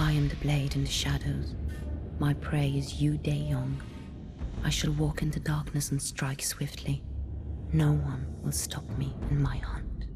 I am the blade in the shadows. My prey is you, Day Young. I shall walk into darkness and strike swiftly. No one will stop me in my hunt.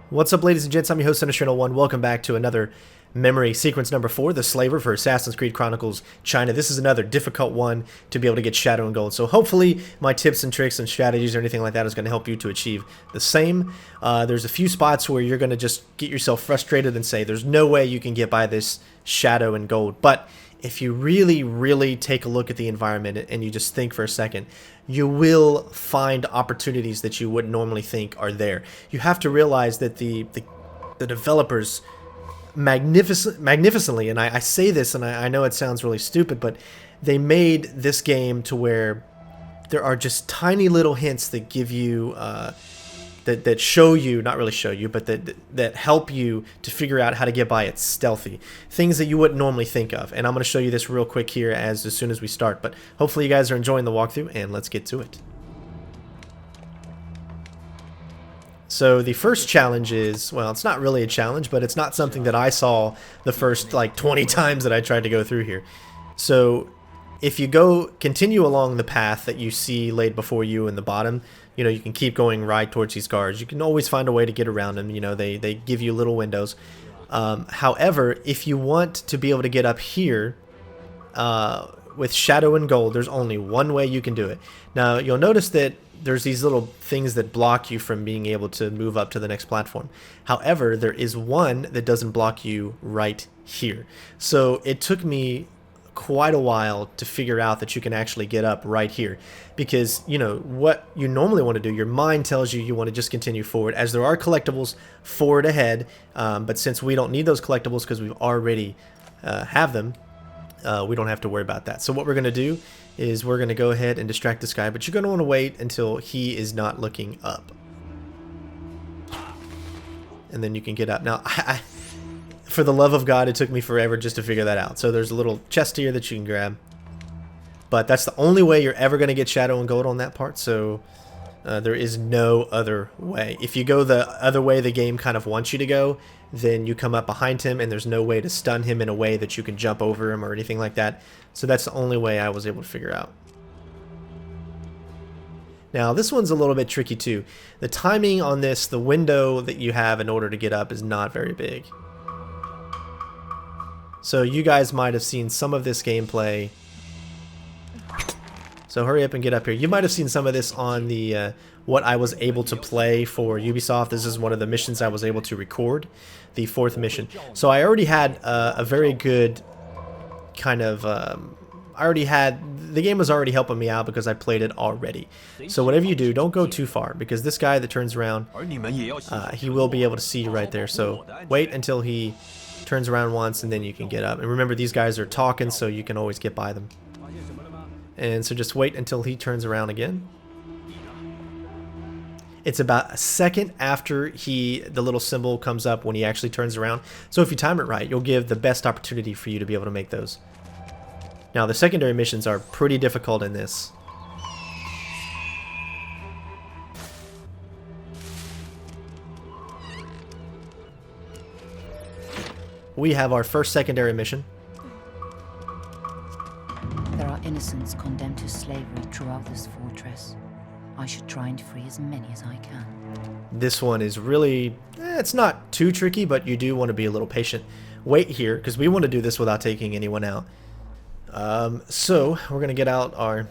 What's up, ladies and gents? I'm your host, Channel 1. Welcome back to another memory sequence number 4, The Slaver for Assassin's Creed Chronicles China. This is another difficult one to be able to get Shadow and Gold. So hopefully my tips and tricks and strategies or anything like that is going to help you to achieve the same. There's a few spots where you're going to just get yourself frustrated and say there's no way you can get by this Shadow and Gold. But if you really take a look at the environment and you just think for a second, you will find opportunities that you wouldn't normally think are there. You have to realize that the developers magnificently, and I say this and I know it sounds really stupid, but they made this game to where there are just tiny little hints that give you that show you, not really show you, but that help you to figure out how to get by it stealthy. Things that you wouldn't normally think of. And I'm going to show you this real quick here as soon as we start. But hopefully you guys are enjoying the walkthrough, and let's get to it. So the first challenge is, well, it's not really a challenge, but it's not something that I saw the first like 20 times that I tried to go through here. So if you continue along the path that you see laid before you in the bottom, you know, you can keep going right towards these guards. You can always find a way to get around them. You know, they give you little windows. However, if you want to be able to get up here with Shadow and Gold, there's only one way you can do it. Now, you'll notice that there's these little things that block you from being able to move up to the next platform. However, there is one that doesn't block you right here. So it took me quite a while to figure out that you can actually get up right here, because you know what you normally want to do, your mind tells you want to just continue forward, as there are collectibles forward ahead, but since we don't need those collectibles because we already have them, we don't have to worry about that. So what we're going to do is we're going to go ahead and distract this guy, but you're going to want to wait until he is not looking up, and then you can get up. Now for the love of God, it took me forever just to figure that out. So there's a little chest here that you can grab. But that's the only way you're ever going to get Shadow and Gold on that part. So there is no other way. If you go the other way the game kind of wants you to go, then you come up behind him and there's no way to stun him in a way that you can jump over him or anything like that. So that's the only way I was able to figure out. Now this one's a little bit tricky too. The timing on this, the window that you have in order to get up, is not very big. So you guys might have seen some of this gameplay. So hurry up and get up here. You might have seen some of this on the what I was able to play for Ubisoft. This is one of the missions I was able to record, the 4th mission. So I already had a very good kind of the game was already helping me out because I played it already. So whatever you do, don't go too far, because this guy that turns around, he will be able to see you right there. So wait until he turns around once, and then you can get up. And remember, these guys are talking, so you can always get by them. And so just wait until he turns around again. It's about a second after the little symbol comes up when he actually turns around. So if you time it right, you'll give the best opportunity for you to be able to make those. Now the secondary missions are pretty difficult in this. We have our first secondary mission. There are innocents condemned to slavery throughout this fortress. I should try and free as many as I can. This one is really, it's not too tricky, but you do want to be a little patient. Wait here, because we want to do this without taking anyone out. So we're going to get out our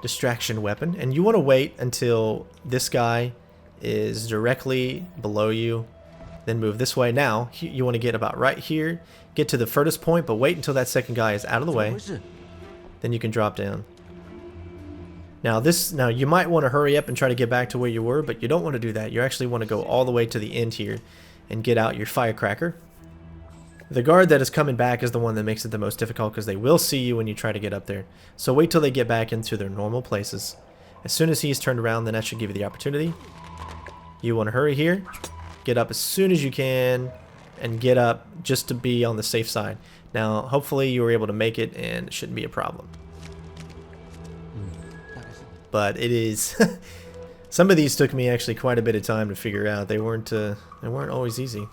distraction weapon, and you want to wait until this guy is directly below you. Then move this way. Now you want to get about right here, get to the furthest point, but wait until that second guy is out of the way. Then you can drop down. Now you might want to hurry up and try to get back to where you were, but you don't want to do that. You actually want to go all the way to the end here and get out your firecracker. The guard that is coming back is the one that makes it the most difficult, because they will see you when you try to get up there. So wait till they get back into their normal places. As soon as he's turned around, then that should give you the opportunity. You want to hurry here. Get up as soon as you can, and get up just to be on the safe side. Now, hopefully you were able to make it, and it shouldn't be a problem. But it is... Some of these took me actually quite a bit of time to figure out. They weren't always easy.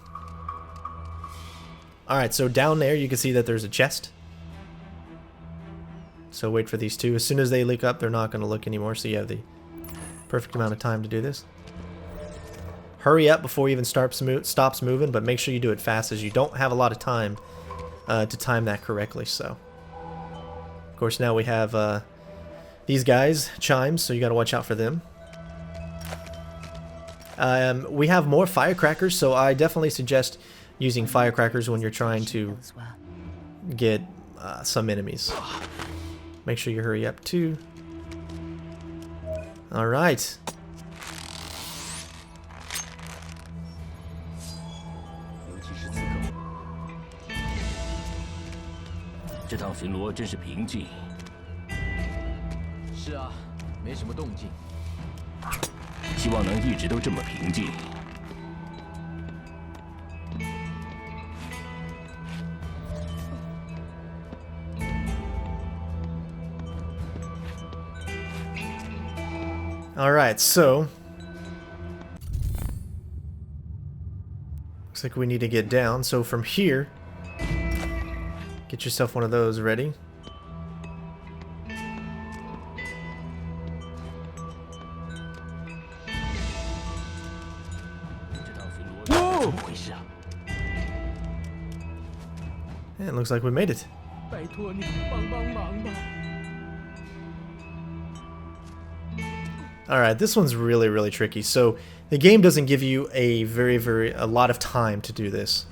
Alright, so down there you can see that there's a chest. So wait for these two. As soon as they look up, they're not going to look anymore, so you have the perfect amount of time to do this. Hurry up before you even stops moving, but make sure you do it fast, as you don't have a lot of time to time that correctly. So, of course, now we have these guys, chimes, so you got to watch out for them. We have more firecrackers, so I definitely suggest using firecrackers when you're trying to get some enemies. Make sure you hurry up too. Alright. Alright, so looks like we need to get down. So from here, get yourself one of those ready. Whoa! And it looks like we made it. Alright, this one's really, really tricky. So, the game doesn't give you a a lot of time to do this.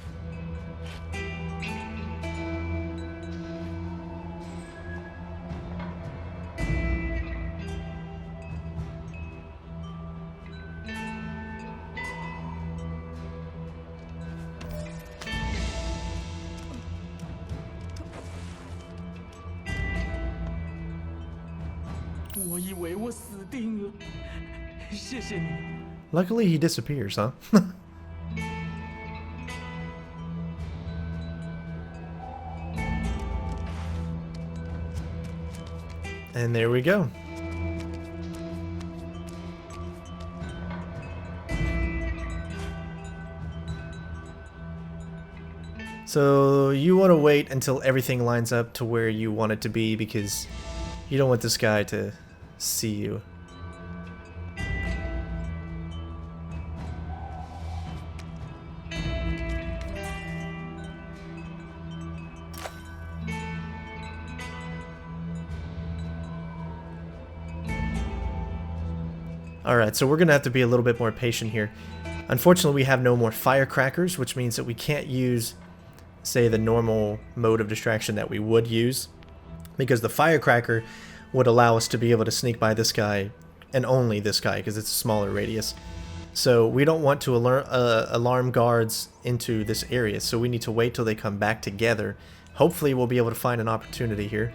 Luckily, he disappears, huh? And there we go. So you want to wait until everything lines up to where you want it to be, because you don't want this guy to see you. Alright, so we're going to have to be a little bit more patient here. Unfortunately, we have no more firecrackers, which means that we can't use, say, the normal mode of distraction that we would use, because the firecracker would allow us to be able to sneak by this guy, and only this guy, because it's a smaller radius. So we don't want to alarm guards into this area, so we need to wait till they come back together. Hopefully we'll be able to find an opportunity here.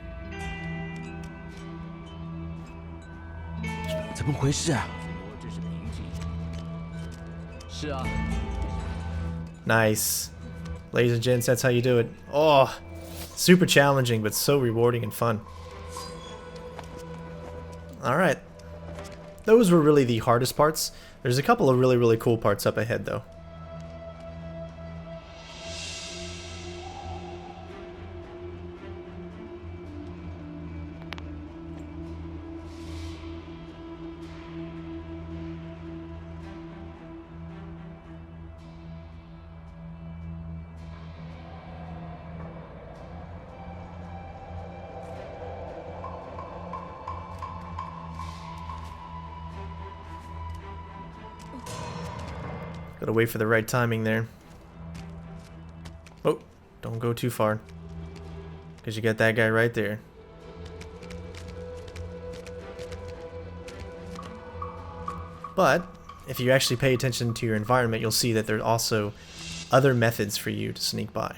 Nice. Ladies and gents, that's how you do it. Oh, super challenging, but so rewarding and fun. Alright. Those were really the hardest parts. There's a couple of really, really cool parts up ahead, though. Gotta wait for the right timing there. Oh, don't go too far, because you got that guy right there. But if you actually pay attention to your environment, you'll see that there are also other methods for you to sneak by.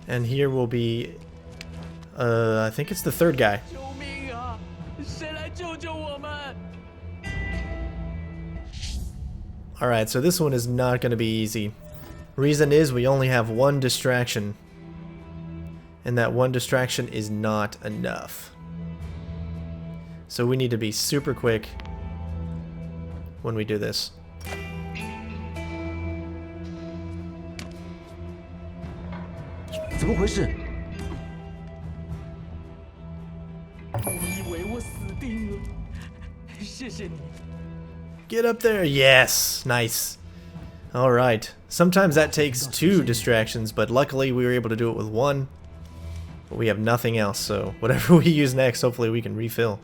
And here will be, I think it's the third guy. Alright, so this one is not going to be easy. Reason is we only have one distraction. And that one distraction is not enough. So we need to be super quick when we do this. Get up there! Yes! Nice. Alright. Sometimes that takes 2 distractions, but luckily we were able to do it with 1. But we have nothing else, so whatever we use next, hopefully we can refill.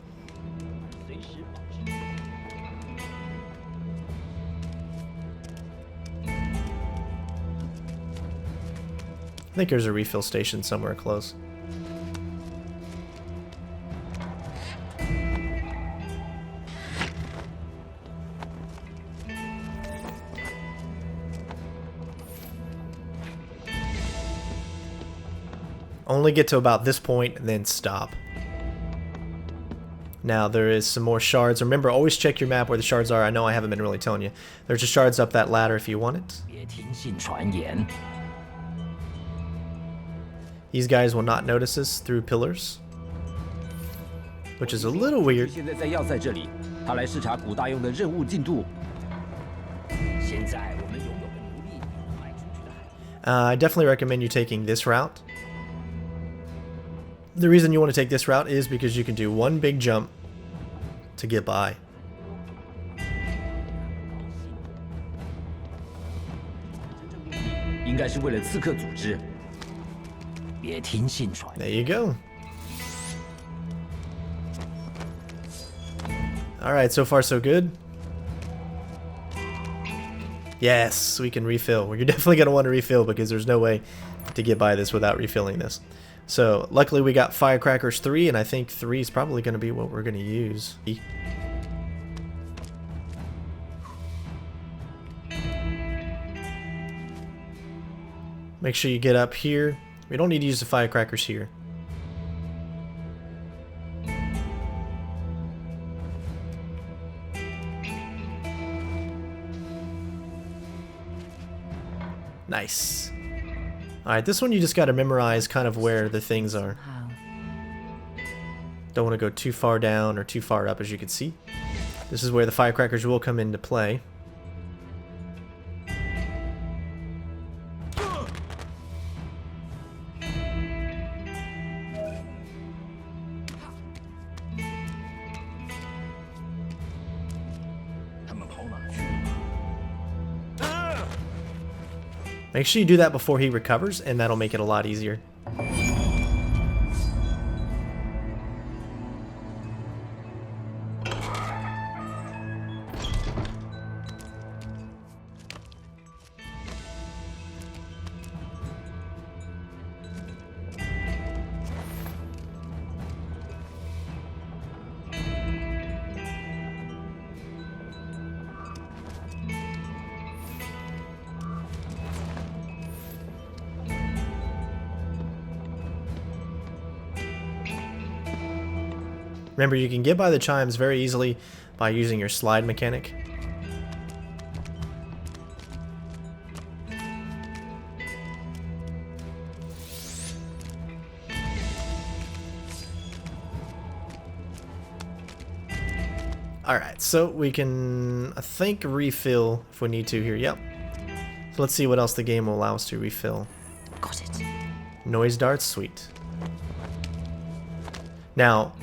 I think there's a refill station somewhere close. Only get to about this point and then stop. Now there is some more shards. Remember, always check your map where the shards are. I know I haven't been really telling you. There's just shards up that ladder if you want it. These guys will not notice us through pillars, which is a little weird. I definitely recommend you taking this route. The reason you want to take this route is because you can do one big jump to get by. There you go. Alright, so far so good. Yes, we can refill. You're definitely going to want to refill because there's no way to get by this without refilling this. So, luckily we got Firecrackers 3, and I think 3 is probably going to be what we're going to use. Make sure you get up here. We don't need to use the Firecrackers here. Nice. Alright, this one you just gotta memorize kind of where the things are. Don't want to go too far down or too far up, as you can see. This is where the Firecrackers will come into play. Make sure you do that before he recovers, and that'll make it a lot easier. Remember, you can get by the chimes very easily by using your slide mechanic. Alright, so we can, I think, refill if we need to here. Yep. So let's see what else the game will allow us to refill. Got it. Noise darts, sweet. Now,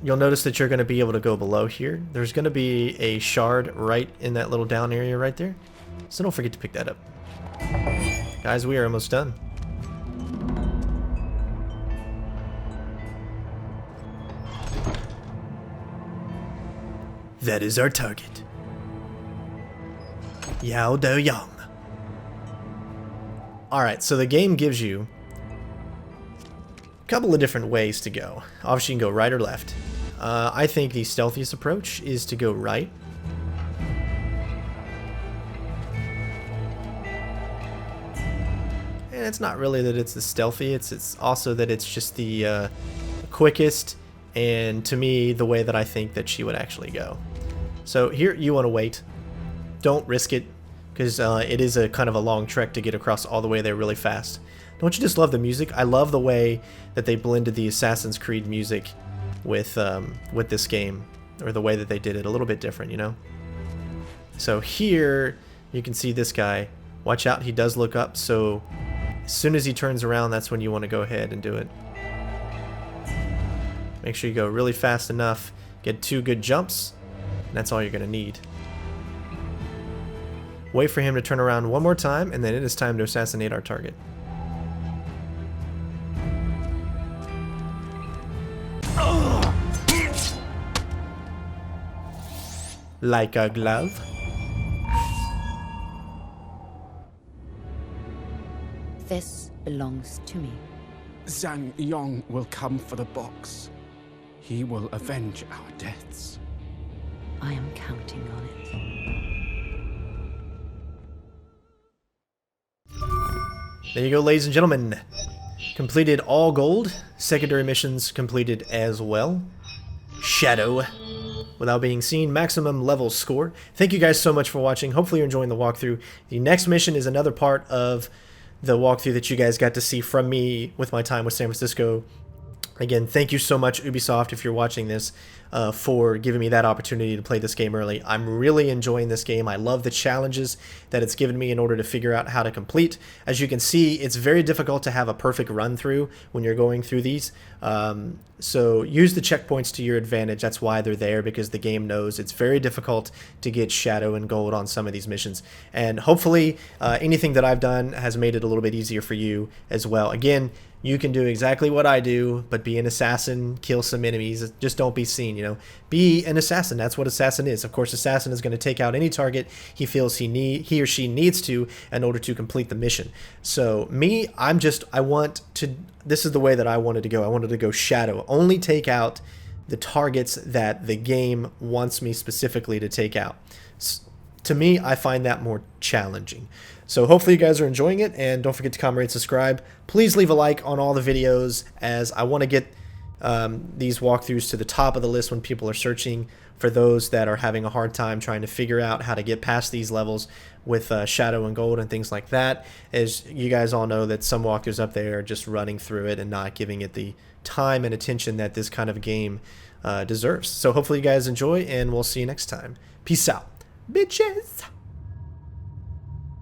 you'll notice that you're going to be able to go below here. There's going to be a shard right in that little down area right there. So don't forget to pick that up. Guys, we are almost done. That is our target. Yao Do Yang. Alright, so the game gives you a couple of different ways to go. Obviously you can go right or left. I think the stealthiest approach is to go right. And it's not really that it's the stealthy, it's also that it's just the quickest, and to me, the way that I think that she would actually go. So here you want to wait. don't risk it, because it is a kind of a long trek to get across all the way there really fast. Don't you just love the music? I love the way that they blended the Assassin's Creed music with this game, or the way that they did it, a little bit different, you know? So here, you can see this guy. Watch out, he does look up, so as soon as he turns around, that's when you want to go ahead and do it. Make sure you go really fast enough, get 2 good jumps, and that's all you're going to need. Wait for him to turn around one more time, and then it is time to assassinate our target. Like a glove. This belongs to me. Zhang Yong will come for the box. He will avenge our deaths. I am counting on it. There you go, ladies and gentlemen. Completed all gold. Secondary missions completed as well. Shadow. Without being seen, maximum level score. Thank you guys so much for watching. Hopefully you're enjoying the walkthrough. The next mission is another part of the walkthrough that you guys got to see from me with my time with San Francisco. Again, thank you so much, Ubisoft, if you're watching this, for giving me that opportunity to play this game early. I'm really enjoying this game. I love the challenges that it's given me in order to figure out how to complete. As you can see, it's very difficult to have a perfect run through when you're going through these. So use the checkpoints to your advantage. That's why they're there, because the game knows it's very difficult to get shadow and gold on some of these missions. And hopefully anything that I've done has made it a little bit easier for you as well. Again, you can do exactly what I do, but be an assassin, kill some enemies. Just don't be seen, you know. Be an assassin. That's what assassin is. Of course, assassin is going to take out any target he feels he or she needs to in order to complete the mission. So me, this is the way that I wanted to go. I wanted to go shadow. Only take out the targets that the game wants me specifically to take out. To me, I find that more challenging. So hopefully you guys are enjoying it, and don't forget to comment, rate, subscribe. Please leave a like on all the videos, as I want to get these walkthroughs to the top of the list when people are searching for those that are having a hard time trying to figure out how to get past these levels with shadow and gold and things like that. As you guys all know, that some walkthroughs up there are just running through it and not giving it the time and attention that this kind of game deserves. So hopefully you guys enjoy, and we'll see you next time. Peace out, bitches.